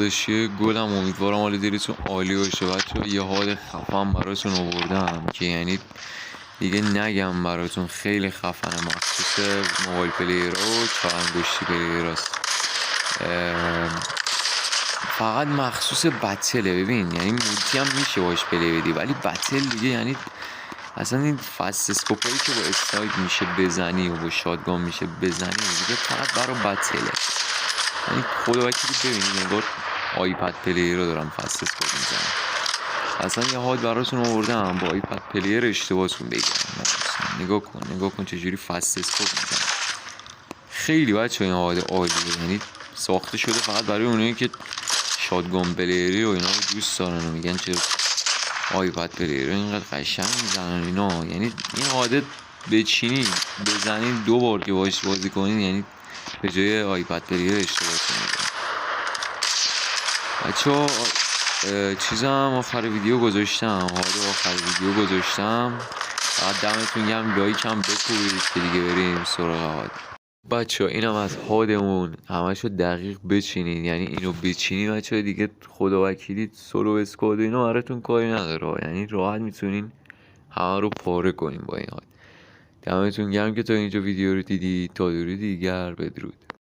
داداشی گلم، امیدوارم حال دلتون عالی باشه بچه. یه حال خفن براتون آوردم که یعنی دیگه نگم براتون، خیلی خفنه، مخصوص موبایل پلیر و چهار انگشتی پلیر هست. فقط مخصوص بتله. ببین یعنی مولتی هم میشه باش پلی بدی، ولی بتل دیگه یعنی اصلا این فست اسکوپایی که با اسنایپ میشه بزنی و با شاتگان میشه بزنی دیگه فقط برای بتله. یعنی خدا وکیلی ببینید انگار آیپد پلیر رو دارم فست اسکوپ میزنم. اصلا یه حال براتون آوردم با آیپد پلیر اشتباهتون بگیرم. نگاه کن چجوری فست اسکوپ میزنم. خیلی بچه این حال عالیه، یعنی ساخته شده فقط برای اونایی که شاتگان پلیری و اینا رو دوست دارن و میگن چه آیپد پلیر رو اینقدر قشنگ میزنن اینا. یعنی این عادت بچینی بزنین 2 بار که باش بازی کنین، یعنی به جای آیپد پلیر اشتباهتون میگیرم. بچه‌ها چیزم آخر ویدیو گذاشتم، فقط دمتون گرم، لایک هم بکوبید که دیگه بریم سراغ حال. بچه‌ها اینم از حالمون، همشو دقیق بچینید، یعنی اینو بچینید بچه‌ها دیگه خدا وکیلی سولو اسکواد و اینا براتون کاری نداره، یعنی راحت میتونین همه رو پاره کنین با این حال. دمتون گرم که تا اینجا ویدیو رو دیدید. تا درود دیگر، بدرود.